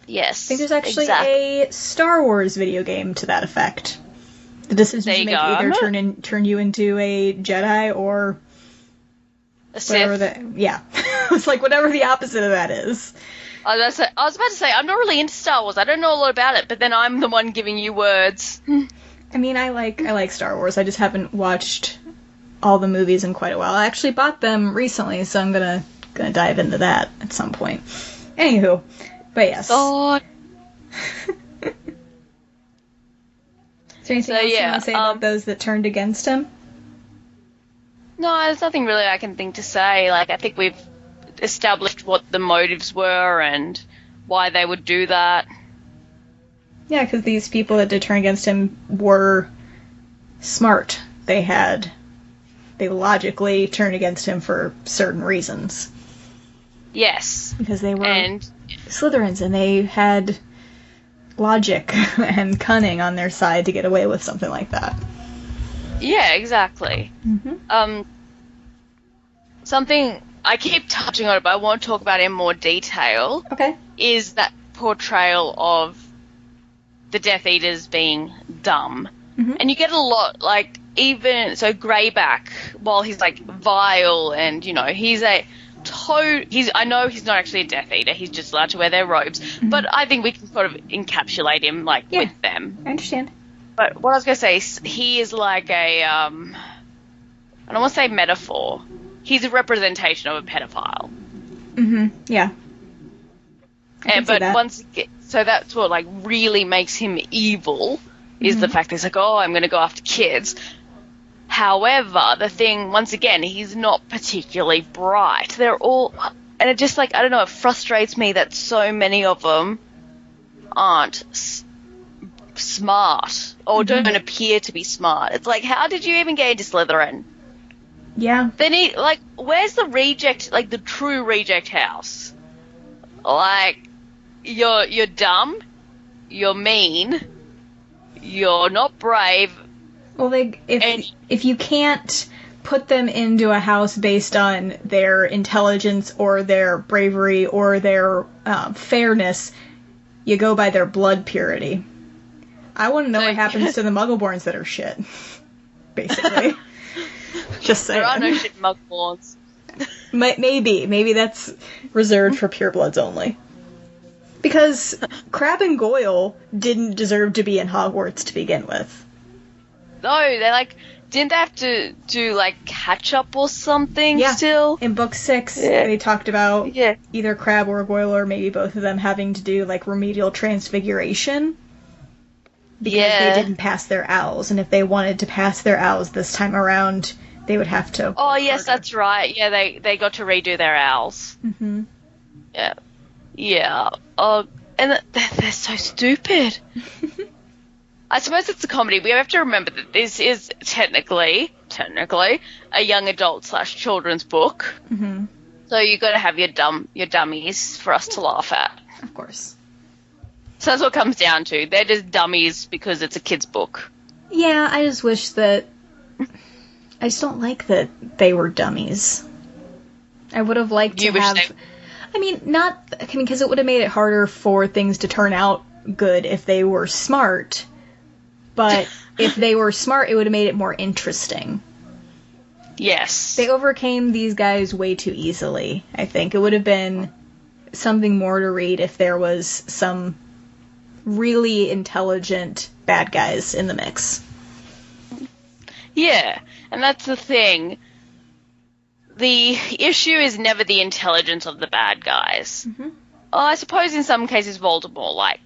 Yes. I think there's actually a Star Wars video game to that effect. The decisions you make either turn you into a Jedi or a Sith. It's like whatever the opposite of that is. I was about to say, I'm not really into Star Wars. I don't know a lot about it, but then I'm the one giving you words. I mean, I like Star Wars. I just haven't watched all the movies in quite a while. I actually bought them recently, so I'm gonna dive into that at some point. Anywho, but yes. God. Is there anything else you want to say about those that turned against him? No, there's nothing really I can think to say. Like, I think we've established what the motives were and why they would do that. Yeah, because these people that did turn against him were smart. They logically turned against him for certain reasons. Yes. Because they were Slytherins, and they had logic and cunning on their side to get away with something like that. Yeah, exactly. Mm-hmm. Something I keep touching on it, but I won't talk about it in more detail. Okay. Is that portrayal of the Death Eaters being dumb. Mm-hmm. And you get a lot, like, even, so Greyback, while he's, like, vile and, you know, I know he's not actually a Death Eater, he's just allowed to wear their robes, but I think we can sort of encapsulate him, like, with them. I understand. But what I was going to say is, he is like I don't want to say metaphor, he's a representation of a pedophile. Mm-hmm. Yeah. So that's what, like, really makes him evil, is the fact that he's like, oh, I'm going to go after kids. However, the thing, once again, he's not particularly bright. They're all, and it just, like, I don't know, it frustrates me that so many of them aren't smart, or don't appear to be smart. It's like, how did you even get into Slytherin? Yeah. Where's the reject, like, the true reject house? Like, you're dumb, you're mean, you're not brave. Well, if you can't put them into a house based on their intelligence or their bravery or their fairness, you go by their blood purity. I want to know what happens to the Muggleborns that are shit. Basically. Just saying. There are no shit Muggleborns. Maybe that's reserved for purebloods only. Because Crabbe and Goyle didn't deserve to be in Hogwarts to begin with. No, didn't they have to do, like, catch up or something still? In book 6, they talked about either Crabbe or Goyle, or maybe both of them, having to do, like, remedial transfiguration. Because they didn't pass their owls, and if they wanted to pass their owls this time around, they would have to... Oh, yes, that's right. Yeah, they got to redo their owls. Mm-hmm. Yeah. Yeah. And they're so stupid. I suppose it's a comedy. We have to remember that this is technically a young adult / children's book. Mm-hmm. So you got to have your dummies for us to laugh at. Of course. So that's what it comes down to. They're just dummies because it's a kid's book. Yeah, I just wish that... I just don't like that they were dummies. I would have liked to have... because it would have made it harder for things to turn out good if they were smart. But if they were smart, it would have made it more interesting. Yes. They overcame these guys way too easily, I think. It would have been something more to read if there was some really intelligent bad guys in the mix. Yeah, and that's the thing. The issue is never the intelligence of the bad guys. Mm-hmm. I suppose in some cases Voldemort,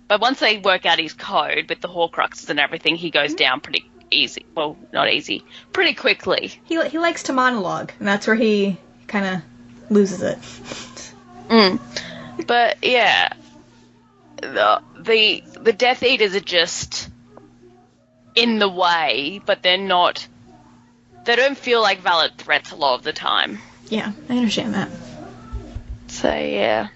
but once they work out his code with the Horcruxes and everything, he goes down pretty easy. Well, not easy. Pretty quickly. He likes to monologue, and that's where he kind of loses it. But, yeah. The Death Eaters are just in the way, but they're not... They don't feel like valid threats a lot of the time. Yeah, I understand that. So, yeah.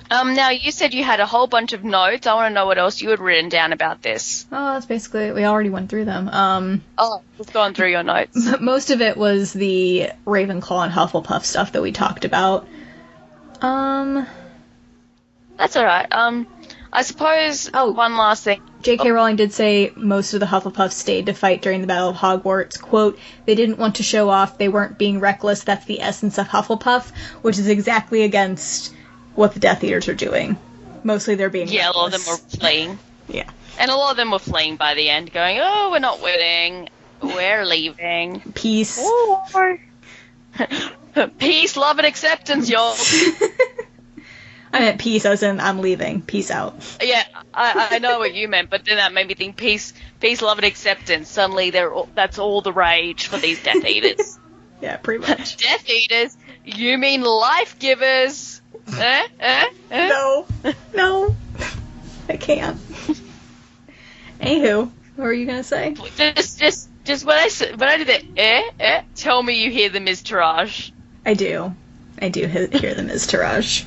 Now, you said you had a whole bunch of notes. I want to know what else you had written down about this. Oh, that's basically... We already went through them. Let's go on through your notes. Most of it was the Ravenclaw and Hufflepuff stuff that we talked about. That's alright. I suppose one last thing. J.K. Rowling did say most of the Hufflepuffs stayed to fight during the Battle of Hogwarts. Quote, they didn't want to show off, they weren't being reckless, that's the essence of Hufflepuff, which is exactly against what the Death Eaters are doing. Mostly they're being reckless. A lot of them were fleeing. Yeah. And a lot of them were fleeing by the end, going, oh, we're not winning, we're leaving. Peace. Peace, love, and acceptance, y'all. I meant peace as in I'm leaving. Peace out. Yeah, I know what you meant, but then that made me think peace, love, and acceptance. Suddenly, that's all the rage for these Death Eaters. Yeah, pretty much. Death Eaters? You mean life givers? No, I can't. Anywho, what were you gonna say? Just when I did that, tell me you hear the Ms. Taraj. I do hear the Ms. Taraj.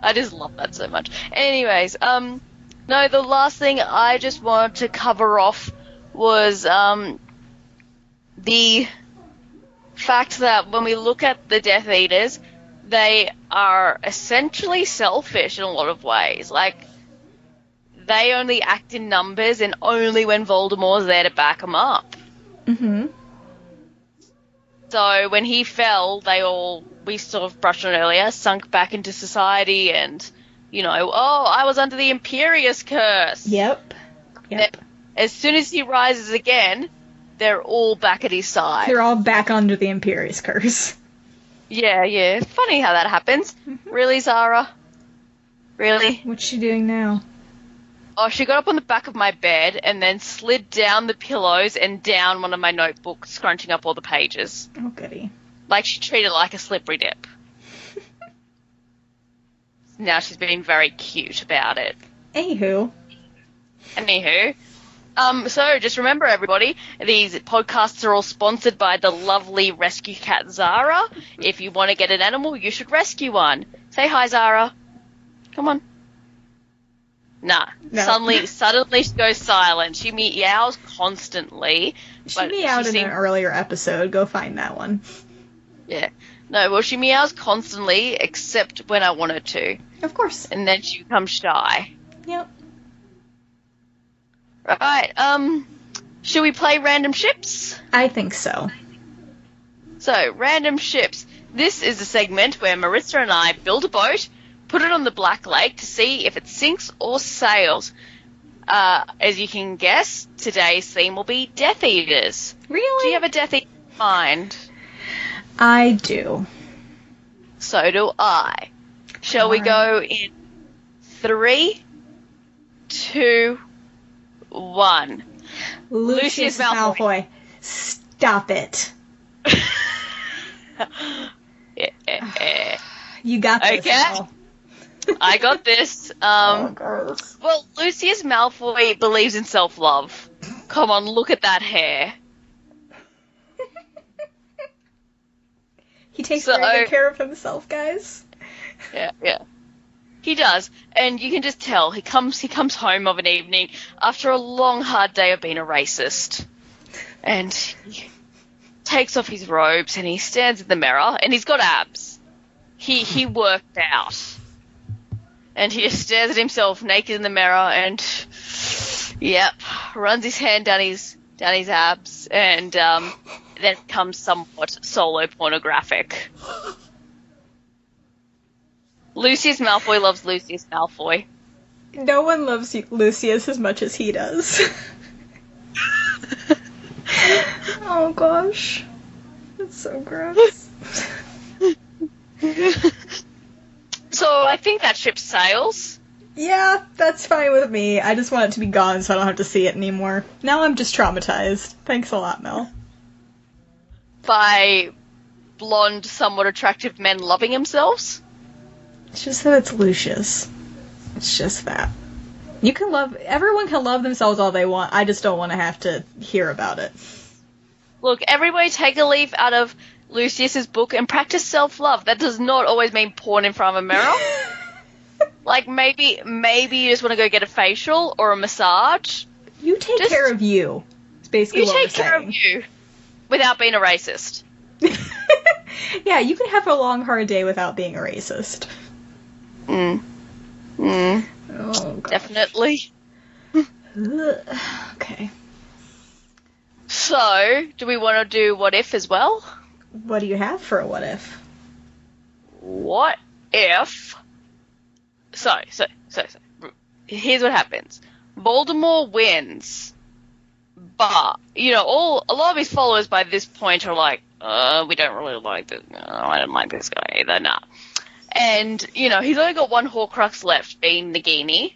I just love that so much. Anyways, no, the last thing I just wanted to cover off was the fact that when we look at the Death Eaters, they are essentially selfish in a lot of ways. Like, they only act in numbers and only when Voldemort's there to back them up. Mm-hmm. So when he fell, they all, we sort of brushed on earlier, sunk back into society and, you know, oh, I was under the Imperius curse. Yep. As soon as he rises again, they're all back at his side. They're all back under the Imperius curse. Yeah. Funny how that happens. Mm-hmm. Really, Zara? Really? What's she doing now? Oh, she got up on the back of my bed and then slid down the pillows and down one of my notebooks, scrunching up all the pages. Oh, goody. Like she treated it like a slippery dip. Now she's being very cute about it. Anywho. So just remember, everybody, these podcasts are all sponsored by the lovely rescue cat Zara. If you want to get an animal, you should rescue one. Say hi, Zara. Come on. Nah. No. Suddenly she goes silent. She meows constantly. She meowed in an earlier episode. Go find that one. Yeah. No, well, she meows constantly, except when I want her to. Of course. And then she becomes shy. Yep. Right, should we play Random Ships? I think so. So, Random Ships. This is a segment where Marissa and I build a boat, put it on the Black Lake to see if it sinks or sails. As you can guess, today's theme will be Death Eaters. Really? Do you have a Death Eater in mind? I do. So do I. Shall we go in 3, 2, 1. Lucius Malfoy. Stop it. Yeah. You got this. Okay. Al. I got this. Gross. Well, Lucius Malfoy believes in self-love. Come on, look at that hair. He takes very good care of himself, guys. Yeah. He does, and you can just tell he comes home of an evening after a long, hard day of being a racist, and he takes off his robes and he stands in the mirror, and he's got abs. He worked out, and he just stares at himself naked in the mirror, and runs his hand down his abs, and then becomes somewhat solo pornographic. Lucius Malfoy loves Lucius Malfoy. No one loves Lucius as much as he does. Oh gosh. That's so gross. So I think that ship sails. Yeah, that's fine with me. I just want it to be gone so I don't have to see it anymore. Now I'm just traumatized. Thanks a lot, Mel. By blonde, somewhat attractive men loving themselves? It's just that it's Lucius. It's just that. Everyone can love themselves all they want. I just don't want to have to hear about it. Look, everybody take a leaf out of Lucius's book and practice self-love. That does not always mean porn in front of a mirror. Like, maybe you just want to go get a facial or a massage. You take care of you. It's basically what we're saying. You take care of you without being a racist. Yeah, you can have a long, hard day without being a racist. Oh, definitely. Okay. So, do we want to do what if as well? What do you have for a what if? What if... So, here's what happens. Voldemort wins, but, a lot of his followers by this point are like, we don't really like this. No, I don't like this guy either, nah. And, he's only got one Horcrux left, being Nagini.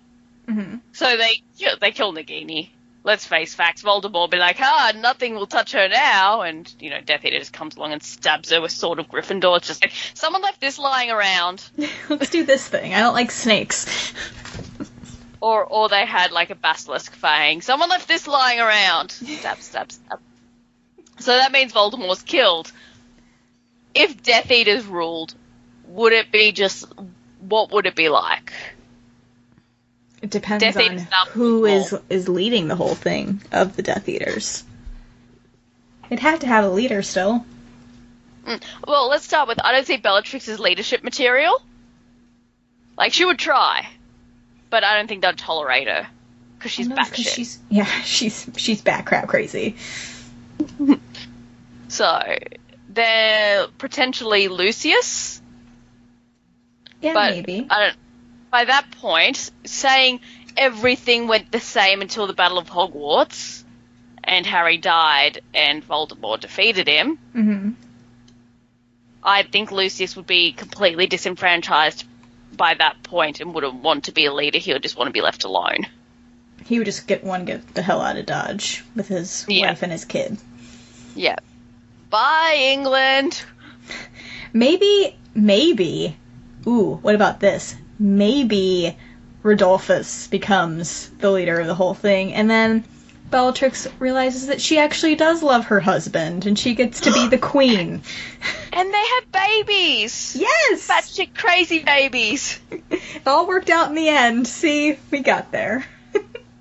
Mm-hmm. So they kill Nagini. Let's face facts. Voldemort will be like, nothing will touch her now. And, Death Eater just comes along and stabs her with Sword of Gryffindor. It's just like, someone left this lying around. Let's do this thing. I don't like snakes. Or they had, like, a basilisk fang. Someone left this lying around. Stab, stab, stab. So that means Voldemort's killed. If Death Eaters ruled, would it be just what would it be like? It depends Death on Eaters are who small. is leading the whole thing of the Death Eaters. It'd have to have a leader still. Well, let's start with, I don't see Bellatrix's leadership material. Like, she would try, but I don't think they'd tolerate her. Because she's batshit. She's bat crap crazy. So, they're potentially Lucius. Yeah, But maybe. by that point, saying everything went the same until the Battle of Hogwarts, and Harry died, and Voldemort defeated him, Mm-hmm. I think Lucius would be completely disenfranchised by that point and wouldn't want to be a leader. He would just want to be left alone. He would just get the hell out of Dodge with his wife and his kid. Yeah. Bye, England! Maybe. Ooh, what about this? Maybe Rodolphus becomes the leader of the whole thing, and then Bellatrix realizes that she actually does love her husband, and she gets to be the queen. And they have babies! Yes! Batshit crazy babies! It all worked out in the end. See, we got there.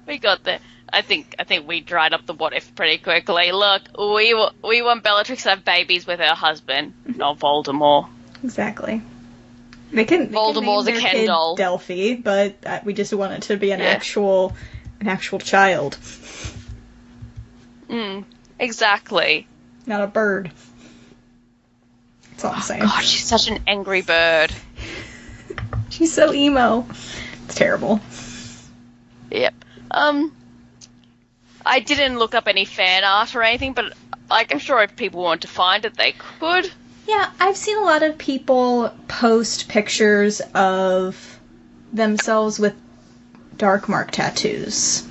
We got there. I think we dried up the what if pretty quickly. Look, we want Bellatrix to have babies with her husband, not Voldemort. Exactly. They can Voldemort's name a their Ken kid doll. Delphi, but we just want it to be an actual child, Exactly. not a bird. That's all I'm saying. God, she's such an angry bird. She's so emo. It's terrible. Yep. I didn't look up any fan art or anything, but like I'm sure if people want to find it, they could. Yeah, I've seen a lot of people post pictures of themselves with dark mark tattoos.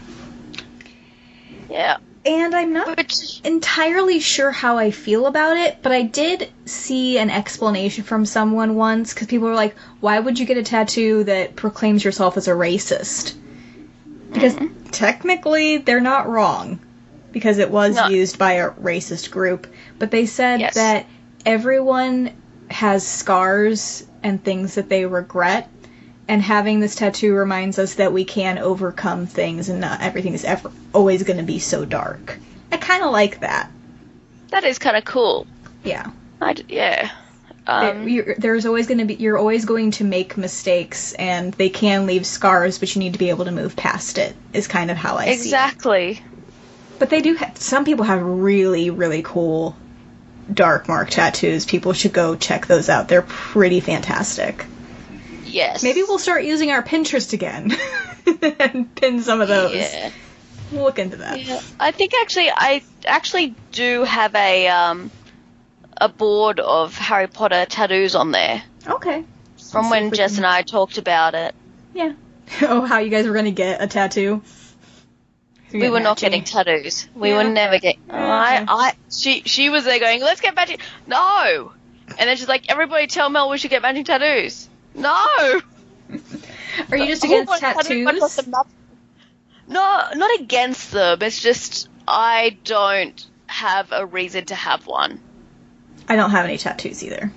Yeah. And I'm not entirely sure how I feel about it, but I did see an explanation from someone once, because people were like, why would you get a tattoo that proclaims yourself as a racist? Because technically they're not wrong, because it was used by a racist group, but they said that everyone has scars and things that they regret, and having this tattoo reminds us that we can overcome things and not everything is ever always going to be so dark. I kind of like that. That is kind of cool. Yeah. Yeah. There's always going to be, you're always going to make mistakes, and they can leave scars, but you need to be able to move past it, is kind of how I see it. Exactly. But they do some people have really, really cool dark mark tattoos. People should go check those out. They're pretty fantastic. Yes. Maybe we'll start using our Pinterest again and pin some of those. Yeah. We'll look into that. Yeah. I think I actually do have a board of Harry Potter tattoos on there. Okay. From when Jess and I talked about it. Yeah. Oh, how you guys were going to get a tattoo? We were not getting tattoos. We were never getting... She was there going, let's get matching... No! And then she's like, everybody tell Mel we should get matching tattoos. No! Are you just against tattoos? No, not against them. It's just I don't have a reason to have one. I don't have any tattoos either.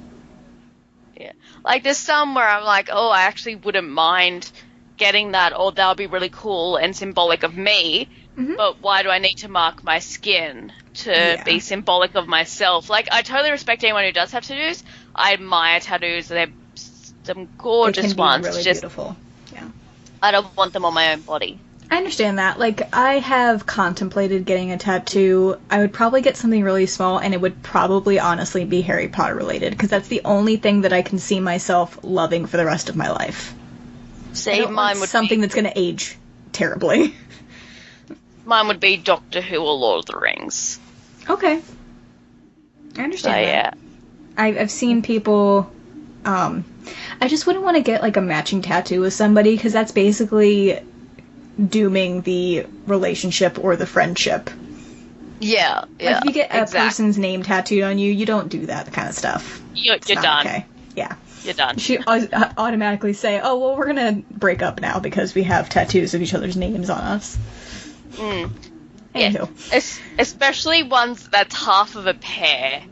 Yeah. Like, there's some where I'm like, oh, I actually wouldn't mind getting that, or that would be really cool and symbolic of me, but why do I need to mark my skin to be symbolic of myself? Like, I totally respect anyone who does have tattoos. I admire tattoos. They're some gorgeous ones. Really beautiful. Yeah. I don't want them on my own body. I understand that. Like, I have contemplated getting a tattoo. I would probably get something really small, and it would probably honestly be Harry Potter related, because that's the only thing that I can see myself loving for the rest of my life. See, mine would something that's going to age terribly. Mine would be Doctor Who or Lord of the Rings. Okay. I understand that. Yeah. I've seen people... I just wouldn't want to get, like, a matching tattoo with somebody, because that's basically dooming the relationship or the friendship. Yeah, yeah. Like, if you get a person's name tattooed on you, you don't do that kind of stuff. You're done. Okay. Yeah. You're done. She automatically say, oh, well, we're going to break up now because we have tattoos of each other's names on us. Yeah. Especially ones that's half of a pair.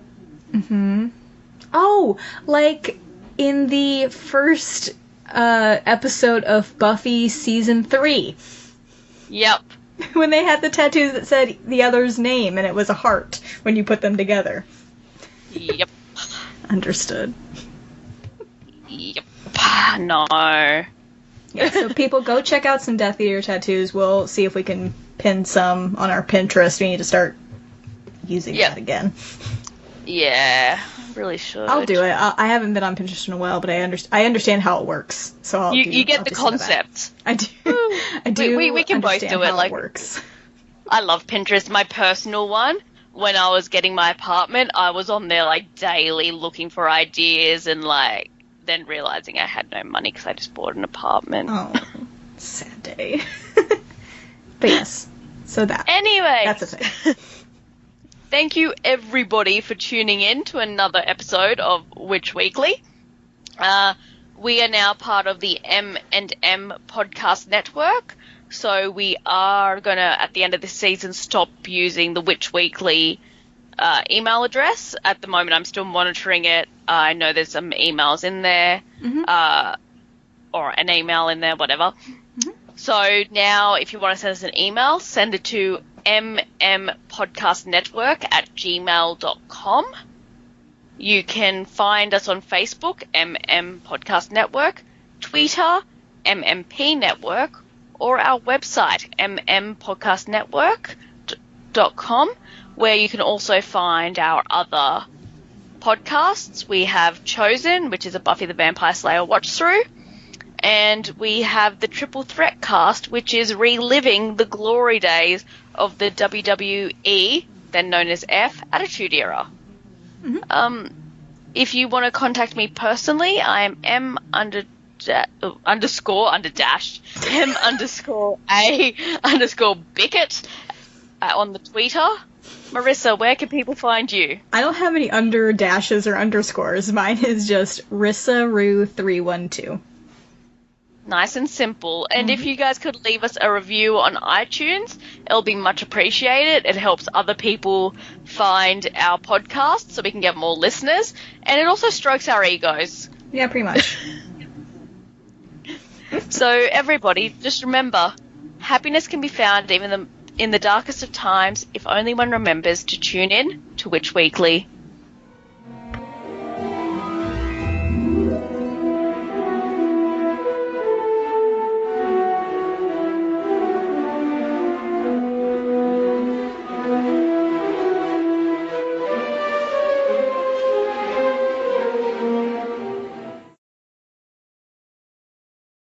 Oh, like in the first episode of Buffy season 3. Yep. When they had the tattoos that said the other's name, and it was a heart when you put them together. Yep. Understood. Yep. No. Yeah, so people go check out some Death Eater tattoos. We'll see if we can pin some on our Pinterest. We need to start using that again. Yeah, really should. I'll do it. I haven't been on Pinterest in a while, but I understand how it works. So I'll you get the concept. I do. I do. We can both do it. Like, it works. I love Pinterest. My personal one. When I was getting my apartment, I was on there like daily looking for ideas and like then realizing I had no money because I just bought an apartment. Oh, sad day. But yes, so that. Anyway, that's a thing. Thank you everybody for tuning in to another episode of Witch Weekly. We are now part of the M&M podcast network, so we are going to, at the end of this season, stop using the Witch Weekly email address. At the moment, I'm still monitoring it. I know there's some emails in there, or an email in there, whatever. Mm-hmm. So now, if you want to send us an email, send it to mmpodcastnetwork@gmail.com. You can find us on Facebook, MM Podcast Network, Twitter, MMP Network, or our website, mmpodcastnetwork.com, where you can also find our other podcasts. We have Chosen, which is a Buffy the Vampire Slayer watch-through, and we have the Triple Threat cast, which is reliving the glory days of the WWE, then known as F, Attitude Era. Mm-hmm. If you want to contact me personally, I am M_A_Bickett on the Twitter. Marissa, where can people find you? I don't have any under dashes or underscores. Mine is just RissaRoo312. Nice and simple. And if you guys could leave us a review on iTunes, it'll be much appreciated. It helps other people find our podcast so we can get more listeners. And it also strokes our egos. Yeah, pretty much. So everybody, just remember, happiness can be found even in the darkest of times if only one remembers to tune in to Witch Weekly.